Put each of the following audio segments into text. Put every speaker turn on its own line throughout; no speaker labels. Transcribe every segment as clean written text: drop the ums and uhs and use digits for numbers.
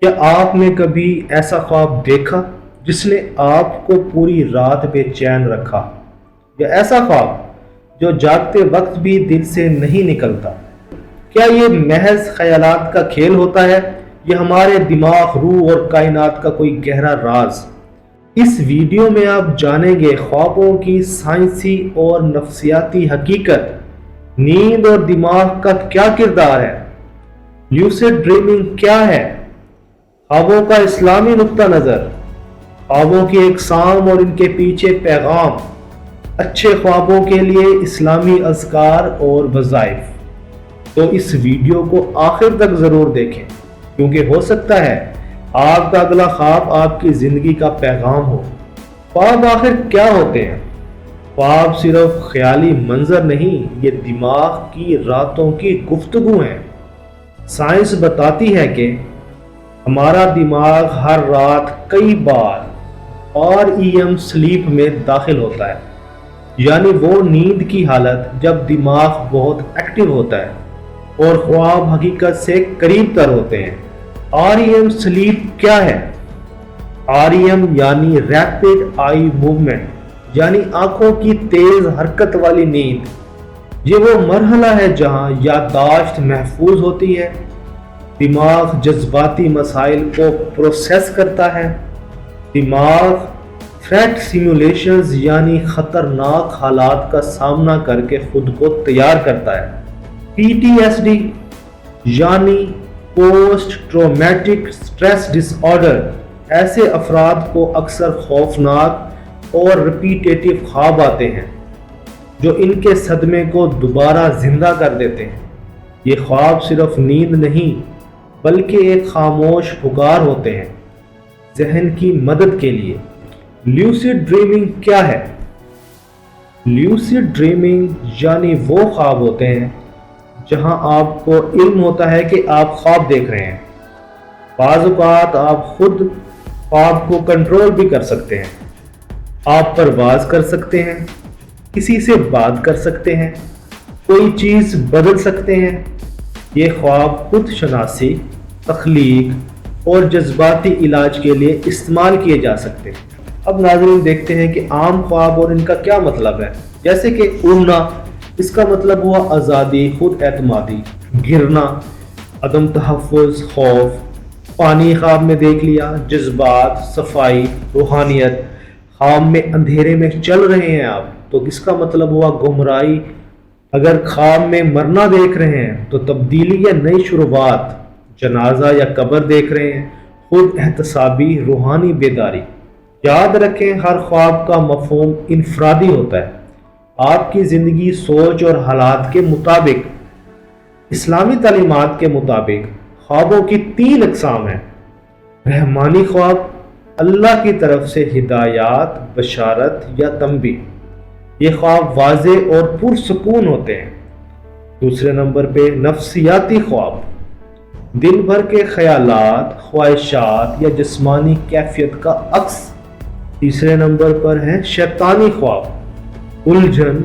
کیا آپ نے کبھی ایسا خواب دیکھا جس نے آپ کو پوری رات بے چین رکھا، یا ایسا خواب جو جاگتے وقت بھی دل سے نہیں نکلتا؟ کیا یہ محض خیالات کا کھیل ہوتا ہے یا ہمارے دماغ، روح اور کائنات کا کوئی گہرا راز؟ اس ویڈیو میں آپ جانیں گے خوابوں کی سائنسی اور نفسیاتی حقیقت، نیند اور دماغ کا کیا کردار ہے، لیوسڈ ڈریمنگ کیا ہے، خوابوں کا اسلامی نقطہ نظر، خوابوں کی اقسام اور ان کے پیچھے پیغام، اچھے خوابوں کے لیے اسلامی اذکار اور وظائف۔ تو اس ویڈیو کو آخر تک ضرور دیکھیں، کیونکہ ہو سکتا ہے آپ کا اگلا خواب آپ کی زندگی کا پیغام ہو۔ خواب آخر کیا ہوتے ہیں؟ خواب صرف خیالی منظر نہیں، یہ دماغ کی راتوں کی گفتگو ہیں۔ سائنس بتاتی ہے کہ ہمارا دماغ ہر رات کئی بار REM سلیپ میں داخل ہوتا ہے، یعنی وہ نیند کی حالت جب دماغ بہت ایکٹیو ہوتا ہے اور خواب حقیقت سے قریب تر ہوتے ہیں۔ REM سلیپ کیا ہے؟ REM یعنی ریپڈ آئی موومنٹ، یعنی آنکھوں کی تیز حرکت والی نیند۔ یہ وہ مرحلہ ہے جہاں یادداشت محفوظ ہوتی ہے، دماغ جذباتی مسائل کو پروسیس کرتا ہے، دماغ تھریٹ سیمولیشنز یعنی خطرناک حالات کا سامنا کر کے خود کو تیار کرتا ہے۔ PTSD یعنی پوسٹ ٹرومیٹک سٹریس ڈس آرڈر، ایسے افراد کو اکثر خوفناک اور ریپیٹیٹیو خواب آتے ہیں جو ان کے صدمے کو دوبارہ زندہ کر دیتے ہیں۔ یہ خواب صرف نیند نہیں بلکہ ایک خاموش پکار ہوتے ہیں ذہن کی مدد کے لیے۔ لیوسڈ ڈریمنگ کیا ہے؟ لیوسڈ ڈریمنگ یعنی وہ خواب ہوتے ہیں جہاں آپ کو علم ہوتا ہے کہ آپ خواب دیکھ رہے ہیں۔ بعض اوقات آپ خود خواب کو کنٹرول بھی کر سکتے ہیں، آپ پرواز کر سکتے ہیں، کسی سے بات کر سکتے ہیں، کوئی چیز بدل سکتے ہیں۔ یہ خواب خود شناسی، تخلیق اور جذباتی علاج کے لیے استعمال کیے جا سکتے ہیں۔ اب ناظرین دیکھتے ہیں کہ عام خواب اور ان کا کیا مطلب ہے۔ جیسے کہ اڑنا، اس کا مطلب ہوا آزادی، خود اعتمادی۔ گرنا، عدم تحفظ، خوف۔ پانی خواب میں دیکھ لیا، جذبات، صفائی، روحانیت۔ خواب میں اندھیرے میں چل رہے ہیں آپ تو اس کا مطلب ہوا گمراہی۔ اگر خواب میں مرنا دیکھ رہے ہیں تو تبدیلی یا نئی شروعات۔ جنازہ یا قبر دیکھ رہے ہیں، خود احتسابی، روحانی بیداری۔ یاد رکھیں ہر خواب کا مفہوم انفرادی ہوتا ہے، آپ کی زندگی، سوچ اور حالات کے مطابق۔ اسلامی تعلیمات کے مطابق خوابوں کی 3 اقسام ہیں۔ رحمانی خواب، اللہ کی طرف سے ہدایات، بشارت یا تنبیہ۔ یہ خواب واضح اور پرسکون ہوتے ہیں۔ دوسرے نمبر پہ نفسیاتی خواب، دن بھر کے خیالات، خواہشات یا جسمانی کیفیت کا عکس۔ تیسرے نمبر پر ہے شیطانی خواب، الجھن،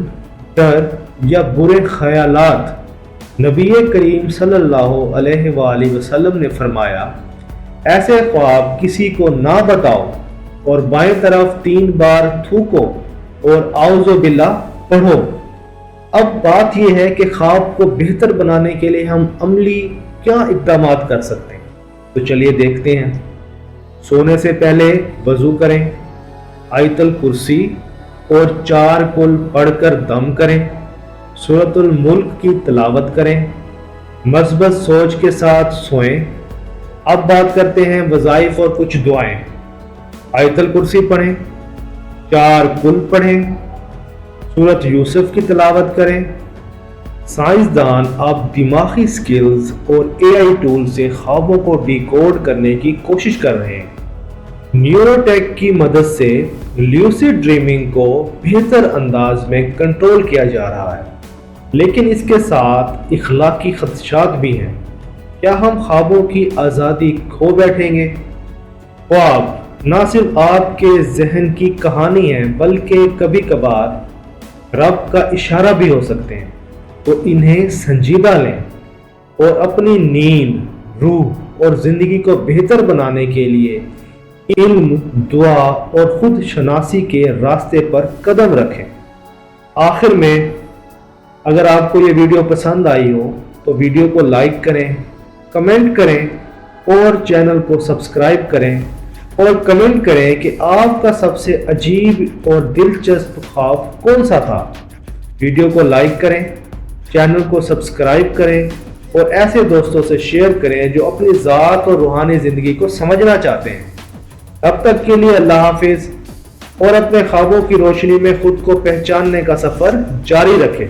ڈر یا برے خیالات۔ نبی کریم صلی اللہ علیہ وآلہ وسلم نے فرمایا، ایسے خواب کسی کو نہ بتاؤ اور بائیں طرف 3 بار تھوکو اور اعوذ باللہ پڑھو۔ اب بات یہ ہے کہ خواب کو بہتر بنانے کے لیے ہم عملی کیا اقدامات کر سکتے ہیں، تو چلیے دیکھتے ہیں۔ سونے سے پہلے وضو کریں، آیت الکرسی اور 4 کل پڑھ کر دم کریں، سورۃ الملک کی تلاوت کریں، مثبت سوچ کے ساتھ سوئیں۔ اب بات کرتے ہیں وظائف اور کچھ دعائیں۔ آیت الکرسی پڑھیں، 4 کل پڑھیں، سورۃ یوسف کی تلاوت کریں۔ سائنسدان اب دماغی سکلز اور AI ٹول سے خوابوں کو ڈیکوڈ کرنے کی کوشش کر رہے ہیں۔ نیوروٹیک کی مدد سے لیوسڈ ڈریمنگ کو بہتر انداز میں کنٹرول کیا جا رہا ہے، لیکن اس کے ساتھ اخلاقی خدشات بھی ہیں۔ کیا ہم خوابوں کی آزادی کھو بیٹھیں گے؟ خواب نہ صرف آپ کے ذہن کی کہانی ہے بلکہ کبھی کبھار رب کا اشارہ بھی ہو سکتے ہیں، تو انہیں سنجیدہ لیں اور اپنی نیند، روح اور زندگی کو بہتر بنانے کے لیے علم، دعا اور خود شناسی کے راستے پر قدم رکھیں۔ آخر میں اگر آپ کو یہ ویڈیو پسند آئی ہو تو ویڈیو کو لائک کریں، کمنٹ کریں اور چینل کو سبسکرائب کریں، اور کمنٹ کریں کہ آپ کا سب سے عجیب اور دلچسپ خواب کون سا تھا۔ ویڈیو کو لائک کریں، چینل کو سبسکرائب کریں اور ایسے دوستوں سے شیئر کریں جو اپنی ذات اور روحانی زندگی کو سمجھنا چاہتے ہیں۔ اب تک کے لیے اللہ حافظ، اور اپنے خوابوں کی روشنی میں خود کو پہچاننے کا سفر جاری رکھیں۔